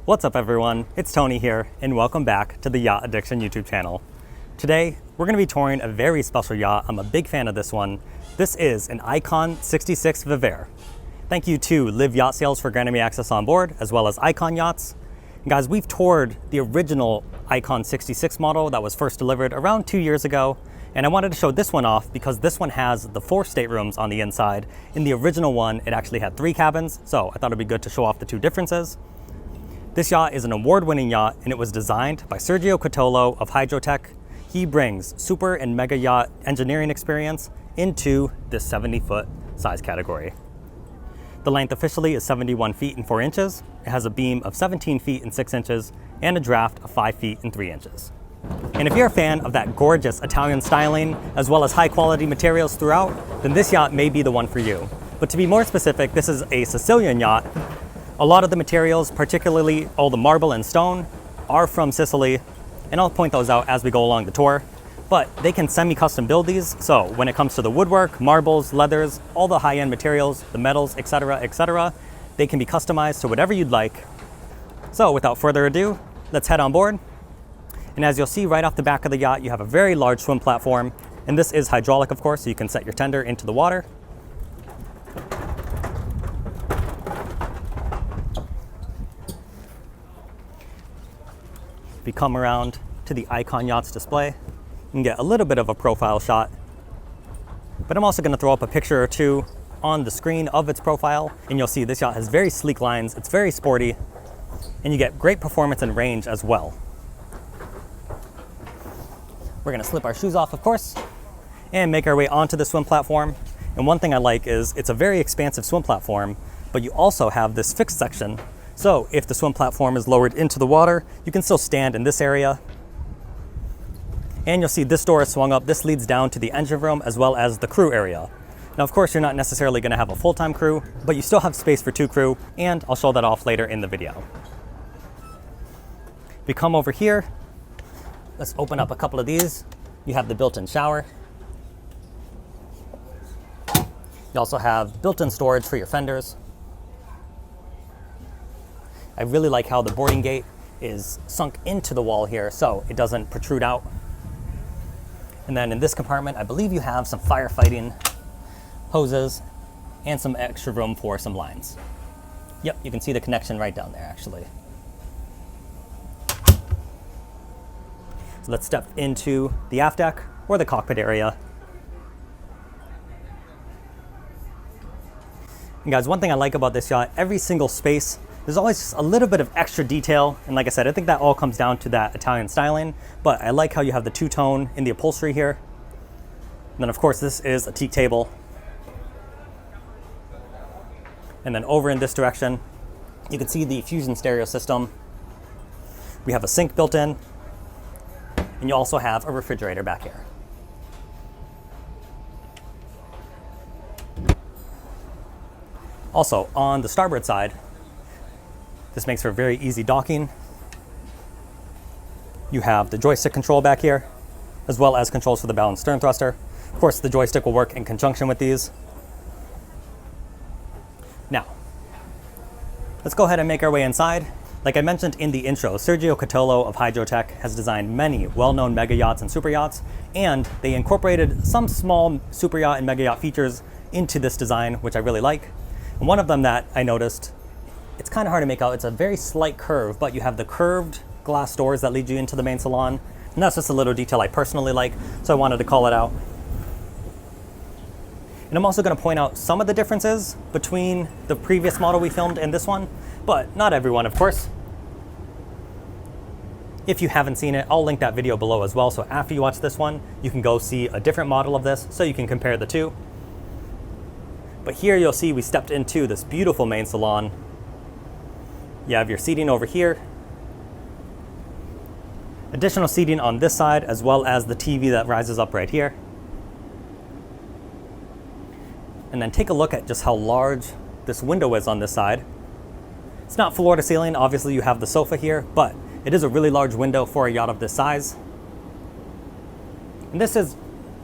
What's up everyone, it's Tony here and welcome back to the Yacht Addiction YouTube channel. Today, we're going to be touring a very special yacht. I'm a big fan of this one. This is an Aicon 66 Vivere. Thank you to Live Yacht Sales for granting me access on board, as well as Aicon Yachts. And guys, we've toured the original Aicon 66 model that was first delivered around 2 years ago. And I wanted to show this one off because this one has the 4 staterooms on the inside. In the original one, it actually had 3 cabins, so I thought it'd be good to show off the 2 differences. This yacht is an award-winning yacht, and it was designed by Sergio Cutolo of Hydrotech. He brings super and mega yacht engineering experience into this 70-foot size category. The length officially is 71 feet and 4 inches. It has a beam of 17 feet and 6 inches and a draft of 5 feet and 3 inches. And if you're a fan of that gorgeous Italian styling, as well as high-quality materials throughout, then this yacht may be the one for you. But to be more specific, this is a Sicilian yacht. A lot of the materials, particularly all the marble and stone, are from Sicily, and I'll point those out as we go along the tour. But they can semi-custom build these, so when it comes to the woodwork, marbles, leathers, all the high-end materials, the metals, etc., they can be customized to whatever you'd like. So without further ado, let's head on board. And as you'll see right off the back of the yacht, you have a very large swim platform, and this is hydraulic, of course, so you can set your tender into the water. If you come around to the Aicon Yachts display, you can get a little bit of a profile shot. But I'm also going to throw up a picture or two on the screen of its profile, and you'll see this yacht has very sleek lines, it's very sporty, and you get great performance and range as well. We're going to slip our shoes off, of course, and make our way onto the swim platform. And one thing I like is it's a very expansive swim platform, but you also have this fixed section. So if the swim platform is lowered into the water, you can still stand in this area. And you'll see this door is swung up. This leads down to the engine room as well as the crew area. Now, of course, you're not necessarily going to have a full-time crew, but you still have space for 2 crew, and I'll show that off later in the video. If we come over here, let's open up a couple of these. You have the built-in shower. You also have built-in storage for your fenders. I really like how the boarding gate is sunk into the wall here so it doesn't protrude out. And then in this compartment, I believe you have some firefighting hoses and some extra room for some lines. Yep, you can see the connection right down there actually. So let's step into the aft deck or the cockpit area. And guys, one thing I like about this yacht, every single space, there's always just a little bit of extra detail. And like I said, I think that all comes down to that Italian styling, but I like how you have the two-tone in the upholstery here. And then of course, this is a teak table. And then over in this direction, you can see the Fusion stereo system. We have a sink built in, and you also have a refrigerator back here. Also, on the starboard side, this makes for very easy docking. You have the joystick control back here, as well as controls for the bow and stern thruster. Of course, the joystick will work in conjunction with these. Now, let's go ahead and make our way inside. Like I mentioned in the intro, Sergio Cutolo of Hydrotech has designed many well-known mega yachts and super yachts, and they incorporated some small super yacht and mega yacht features into this design, which I really like. And one of them that I noticed, it's kind of hard to make out. It's a very slight curve, but you have the curved glass doors that lead you into the main salon. And that's just a little detail I personally like, so I wanted to call it out. And I'm also going to point out some of the differences between the previous model we filmed and this one, but not everyone, of course. If you haven't seen it, I'll link that video below as well, so after you watch this one, you can go see a different model of this so you can compare the two. But here you'll see we stepped into this beautiful main salon. You have your seating over here. Additional seating on this side, as well as the TV that rises up right here. And then take a look at just how large this window is on this side. It's not floor to ceiling, obviously you have the sofa here, but it is a really large window for a yacht of this size. And this is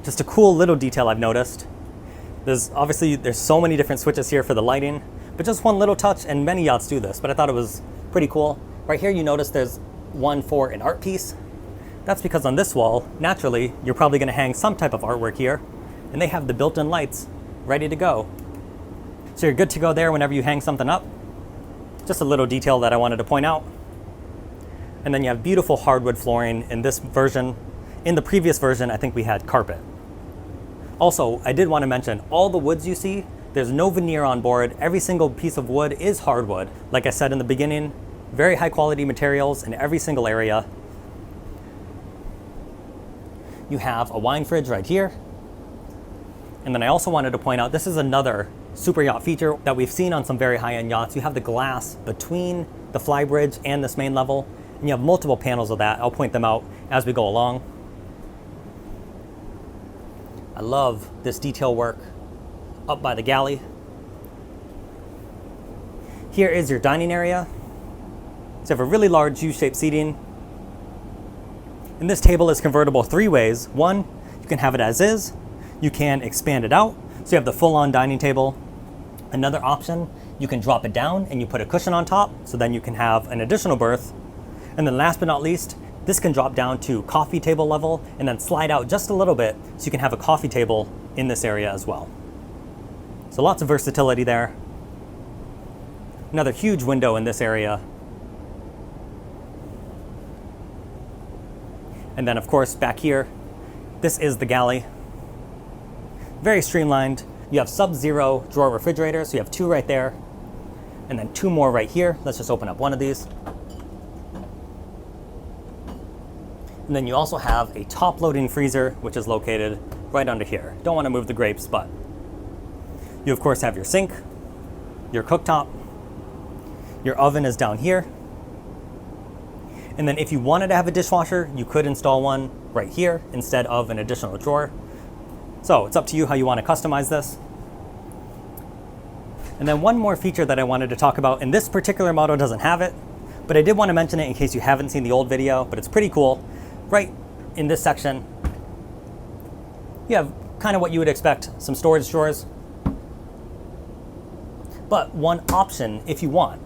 just a cool little detail I've noticed. There's so many different switches here for the lighting, but just one little touch, and many yachts do this, but I thought it was pretty cool. Right here you notice there's one for an art piece. That's because on this wall, naturally, you're probably going to hang some type of artwork here, and they have the built-in lights ready to go. So you're good to go there whenever you hang something up. Just a little detail that I wanted to point out. And then you have beautiful hardwood flooring in this version. In the previous version, I think we had carpet. Also, I did want to mention all the woods you see, there's no veneer on board. Every single piece of wood is hardwood. Like I said in the beginning, very high quality materials in every single area. You have a wine fridge right here. And then I also wanted to point out, this is another super yacht feature that we've seen on some very high-end yachts. You have the glass between the flybridge and this main level, and you have multiple panels of that. I'll point them out as we go along. I love this detail work up by the galley. Here is your dining area. So you have a really large U-shaped seating. And this table is convertible three ways. One, you can have it as is. You can expand it out, so you have the full-on dining table. Another option, you can drop it down and you put a cushion on top, so then you can have an additional berth. And then last but not least, this can drop down to coffee table level and then slide out just a little bit, so you can have a coffee table in this area as well. So lots of versatility there. Another huge window in this area. And then of course back here, this is the galley. Very streamlined. You have sub-zero drawer refrigerators, so you have two right there, and then two more right here. Let's just open up one of these. And then you also have a top-loading freezer, which is located right under here. Don't want to move the grapes, but you of course have your sink, your cooktop, your oven is down here. And then if you wanted to have a dishwasher, you could install one right here instead of an additional drawer. So it's up to you how you want to customize this. And then one more feature that I wanted to talk about, and this particular model doesn't have it, but I did want to mention it in case you haven't seen the old video, but it's pretty cool. Right in this section, you have kind of what you would expect, some storage drawers. But one option, if you want,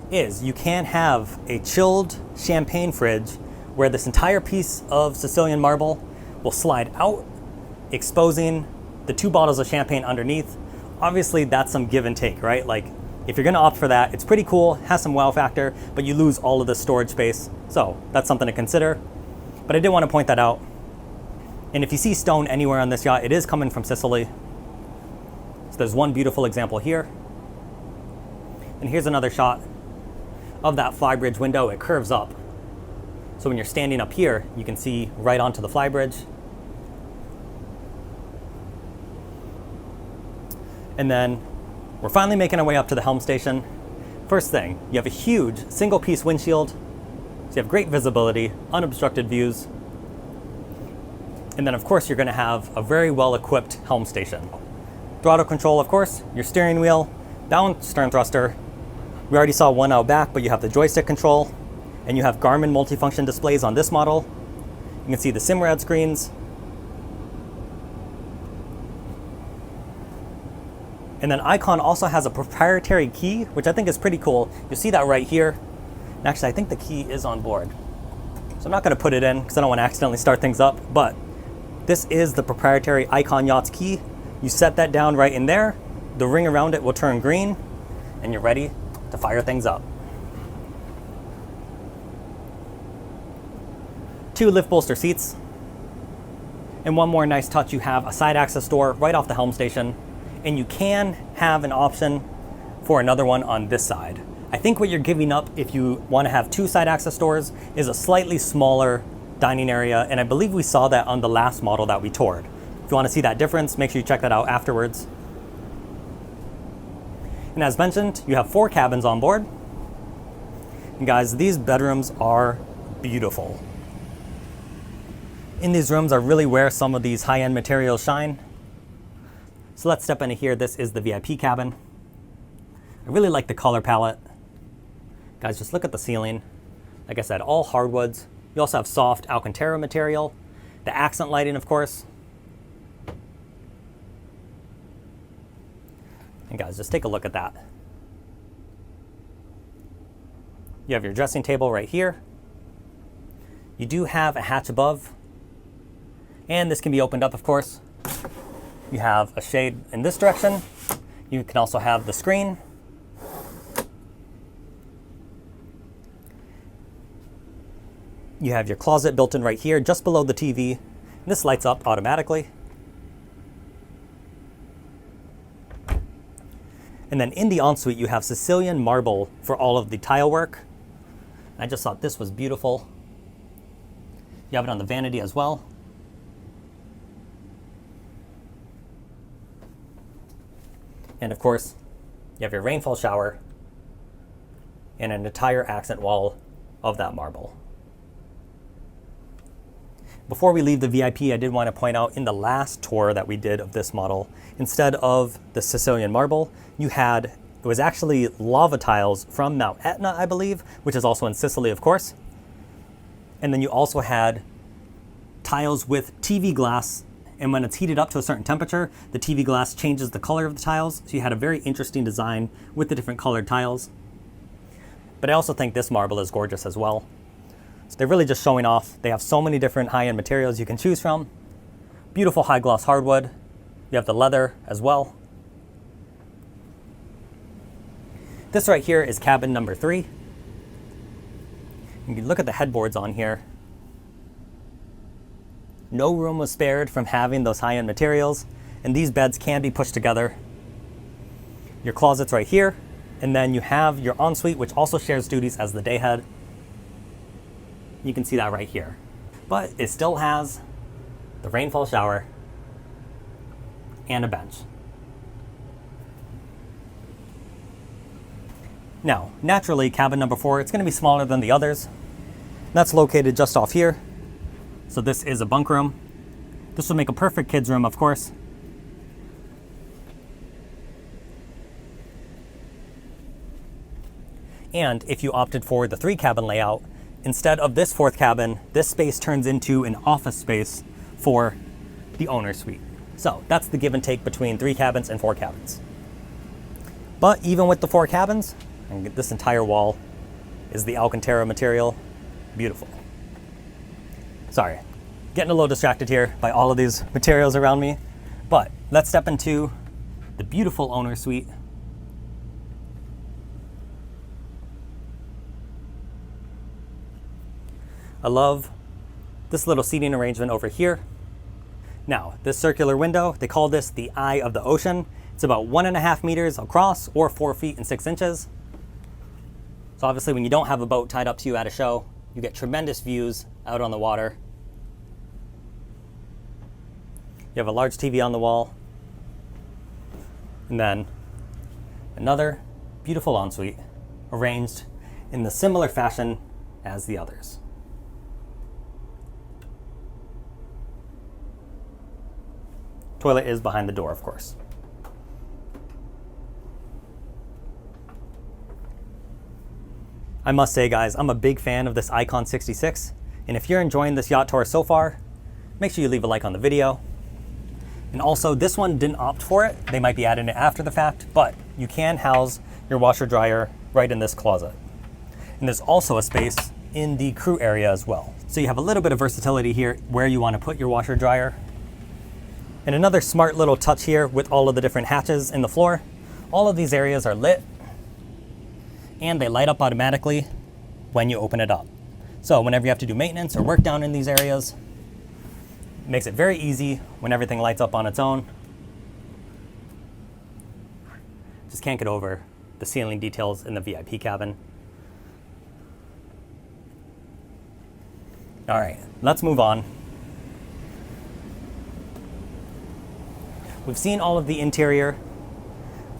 is you can have a chilled champagne fridge where this entire piece of Sicilian marble will slide out, exposing the 2 bottles of champagne underneath. Obviously that's some give and take, right? Like if you're gonna opt for that, it's pretty cool, has some wow factor, but you lose all of the storage space. So that's something to consider. But I did want to point that out. And if you see stone anywhere on this yacht, it is coming from Sicily. So there's one beautiful example here. And here's another shot of that flybridge window. It curves up. So when you're standing up here, you can see right onto the flybridge. And then we're finally making our way up to the helm station. First thing, you have a huge single piece windshield. So you have great visibility, unobstructed views. And then of course you're gonna have a very well equipped helm station. Throttle control, of course, your steering wheel, down stern thruster. We already saw one out back, but you have the joystick control, and you have Garmin multifunction displays on this model. You can see the SIMRAD screens. And then Aicon also has a proprietary key, which I think is pretty cool. You'll see that right here. And actually, I think the key is on board. So I'm not gonna put it in because I don't wanna accidentally start things up, but this is the proprietary Aicon Yachts key. You set that down right in there. The ring around it will turn green, and you're ready to fire things up. 2 lift bolster seats. And one more nice touch, you have a side access door right off the helm station, and you can have an option for another one on this side. I think what you're giving up if you want to have 2 side access doors is a slightly smaller dining area, and I believe we saw that on the last model that we toured. If you want to see that difference, make sure you check that out afterwards. And as mentioned, you have 4 cabins on board. And guys, these bedrooms are beautiful. In these rooms are really where some of these high-end materials shine. So let's step into here. This is the VIP cabin. I really like the color palette. Guys, just look at the ceiling. Like I said, all hardwoods. You also have soft Alcantara material. The accent lighting, of course. And guys, just take a look at that. You have your dressing table right here. You do have a hatch above, and this can be opened up, of course. You have a shade in this direction. You can also have the screen. You have your closet built in right here, just below the TV. This lights up automatically. And then in the ensuite, you have Sicilian marble for all of the tile work. I just thought this was beautiful. You have it on the vanity as well. And of course, you have your rainfall shower and an entire accent wall of that marble. Before we leave the VIP, I did want to point out in the last tour that we did of this model, instead of the Sicilian marble, it was actually lava tiles from Mount Etna, I believe, which is also in Sicily, of course. And then you also had tiles with TV glass, and when it's heated up to a certain temperature, the TV glass changes the color of the tiles. So you had a very interesting design with the different colored tiles. But I also think this marble is gorgeous as well. So they're really just showing off. They have so many different high-end materials you can choose from. Beautiful high gloss hardwood. You have the leather as well. This right here is cabin number 3. You can look at the headboards on here. No room was spared from having those high-end materials, and these beds can be pushed together. Your closet's right here, and then you have your ensuite, which also shares duties as the day head. You can see that right here. But it still has the rainfall shower and a bench. Now, naturally, cabin number 4, it's going to be smaller than the others. That's located just off here. So this is a bunk room. This will make a perfect kids room, of course. And if you opted for the 3 cabin layout, instead of this 4th cabin, this space turns into an office space for the owner's suite. So that's the give and take between 3 cabins and 4 cabins. But even with the 4 cabins, and this entire wall is the Alcantara material. Beautiful. Sorry, getting a little distracted here by all of these materials around me. But let's step into the beautiful owner's suite. I love this little seating arrangement over here. Now, this circular window, they call this the eye of the ocean. It's about 1.5 meters across, or 4 feet and 6 inches. So obviously when you don't have a boat tied up to you at a show, you get tremendous views out on the water. You have a large TV on the wall. And then another beautiful ensuite arranged in the similar fashion as the others. Toilet is behind the door, of course. I must say, guys, I'm a big fan of this Aicon 66, and if you're enjoying this yacht tour so far, make sure you leave a like on the video. And also, this one didn't opt for it. They might be adding it after the fact, but you can house your washer dryer right in this closet. And there's also a space in the crew area as well. So you have a little bit of versatility here where you want to put your washer dryer. And another smart little touch here with all of the different hatches in the floor. All of these areas are lit, and they light up automatically when you open it up. So whenever you have to do maintenance or work down in these areas, it makes it very easy when everything lights up on its own. Just can't get over the ceiling details in the VIP cabin. All right, let's move on. We've seen all of the interior.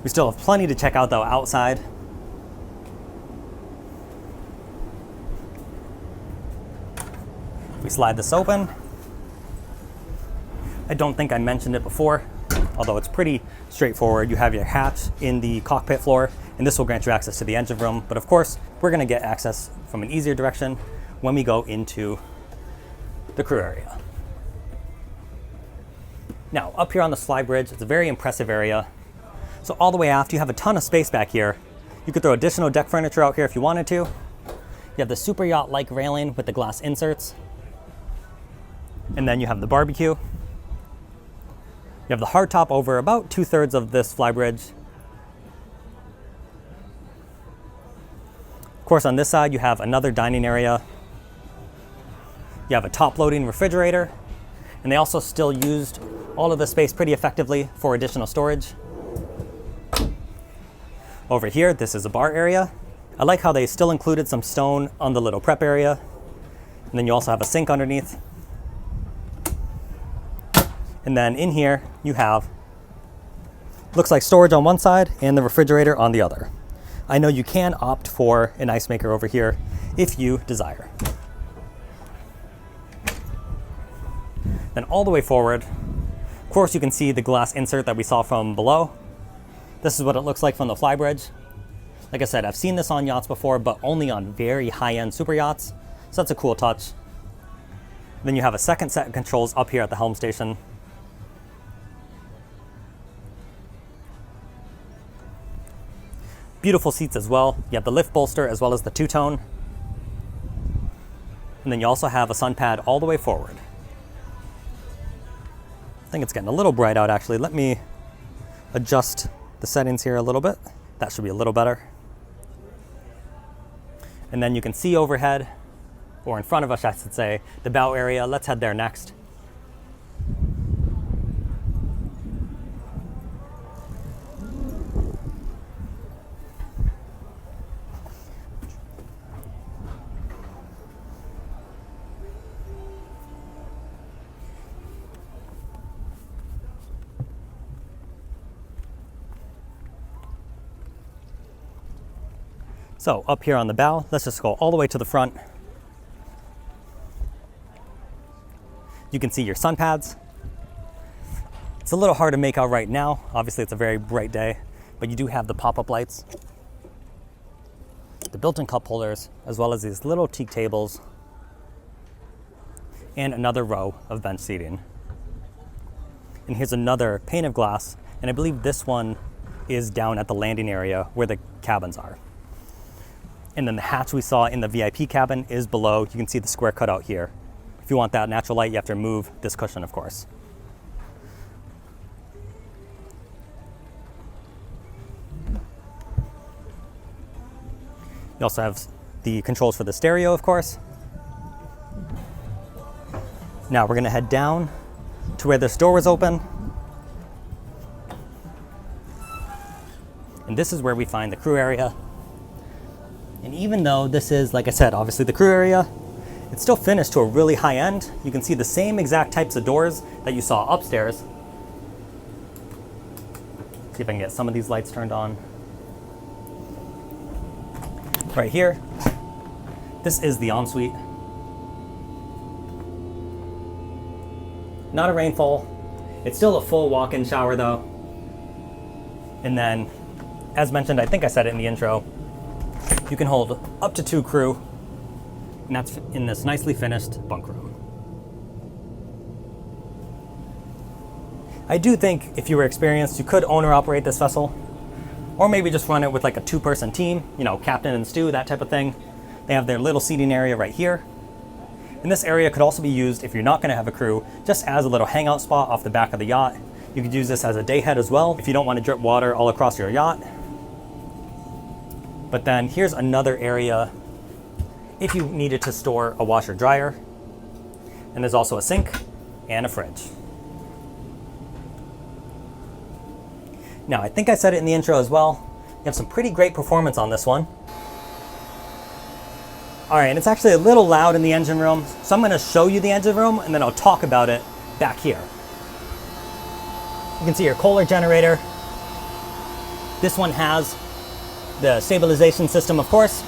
We still have plenty to check out though outside. We slide this open. I don't think I mentioned it before, although it's pretty straightforward. You have your hatch in the cockpit floor, and this will grant you access to the engine room. But of course, we're gonna get access from an easier direction when we go into the crew area. Now, up here on the flybridge, it's a very impressive area. So all the way aft, you have a ton of space back here. You could throw additional deck furniture out here if you wanted to. You have the super yacht-like railing with the glass inserts. And then you have the barbecue. You have the hardtop over about 2/3 of this flybridge. Of course, on this side, you have another dining area. You have a top-loading refrigerator, and they also still used all of the space pretty effectively for additional storage. Over here, this is a bar area. I like how they still included some stone on the little prep area. And then you also have a sink underneath. And then in here, you have, looks like storage on one side and the refrigerator on the other. I know you can opt for an ice maker over here if you desire. Then all the way forward, of course, you can see the glass insert that we saw from below. This is what it looks like from the flybridge. Like I said, I've seen this on yachts before, but only on very high-end super yachts. So that's a cool touch. Then you have a second set of controls up here at the helm station. Beautiful seats as well. You have the lift bolster as well as the two-tone. And then you also have a sun pad all the way forward. I think it's getting a little bright out actually. Let me adjust the settings here a little bit. That should be a little better. And then you can see overhead, or in front of us, I should say, the bow area. Let's head there next. So up here on the bow, let's just go all the way to the front. You can see your sun pads. It's a little hard to make out right now. Obviously, it's a very bright day, but you do have the pop-up lights, the built-in cup holders, as well as these little teak tables, and another row of bench seating. And here's another pane of glass, and I believe this one is down at the landing area where the cabins are. And then the hatch we saw in the VIP cabin is below. You can see the square cutout here. If you want that natural light, you have to remove this cushion, of course. You also have the controls for the stereo, of course. Now we're gonna head down to where this door was open. And this is where we find the crew area. And even though this is, like I said, obviously the crew area, it's still finished to a really high end. You can see the same exact types of doors that you saw upstairs. See if I can get some of these lights turned on. Right here, this is the ensuite. Not a rainfall. It's still a full walk-in shower though. And then, as mentioned, I think I said it in the intro, you can hold up to 2 crew, and that's in this nicely finished bunk room. I do think if you were experienced, you could own or operate this vessel, or maybe just run it with like a 2-person team, you know, captain and stew, that type of thing. They have their little seating area right here. And this area could also be used if you're not gonna have a crew, just as a little hangout spot off the back of the yacht. You could use this as a day head as well, if you don't want to drip water all across your yacht. But then here's another area if you needed to store a washer dryer. And there's also a sink and a fridge. Now, I think I said it in the intro as well. You have some pretty great performance on this one. All right, and it's actually a little loud in the engine room. So I'm gonna show you the engine room and then I'll talk about it back here. You can see your Kohler generator. This one has the stabilization system, of course.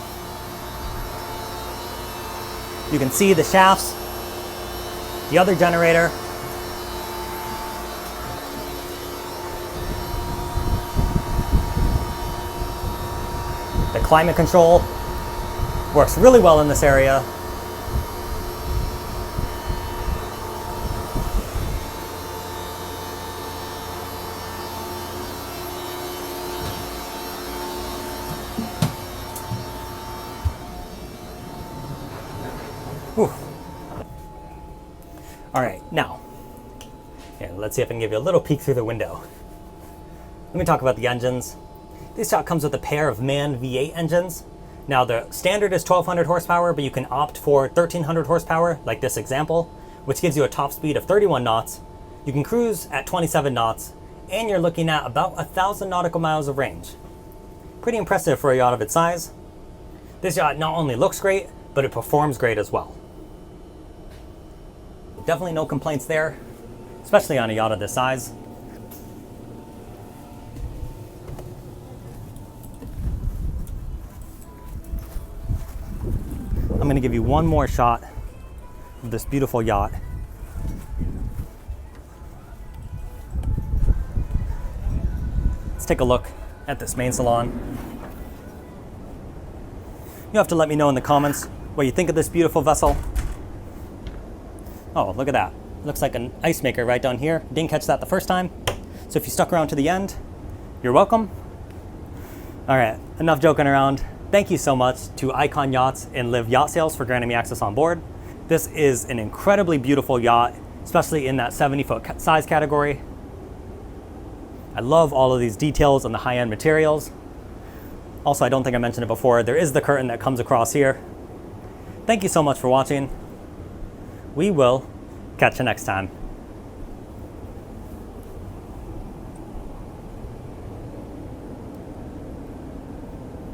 You can see the shafts, the other generator. The climate control works really well in this area. Whew. All right, now, here, let's see if I can give you a little peek through the window. Let me talk about the engines. This yacht comes with a pair of MAN V8 engines. Now the standard is 1200 horsepower, but you can opt for 1300 horsepower, like this example, which gives you a top speed of 31 knots. You can cruise at 27 knots, and you're looking at about 1,000 nautical miles of range. Pretty impressive for a yacht of its size. This yacht not only looks great, but it performs great as well. Definitely no complaints there, especially on a yacht of this size. I'm going to give you one more shot of this beautiful yacht. Let's take a look at this main salon. You have to let me know in the comments what you think of this beautiful vessel. Oh, look at that. Looks like an ice maker right down here. Didn't catch that the first time. So if you stuck around to the end, you're welcome. All right, enough joking around. Thank you so much to Aicon Yachts and Live Yacht Sales for granting me access on board. This is an incredibly beautiful yacht, especially in that 70-foot size category. I love all of these details and the high-end materials. Also, I don't think I mentioned it before, there is the curtain that comes across here. Thank you so much for watching. We will catch you next time.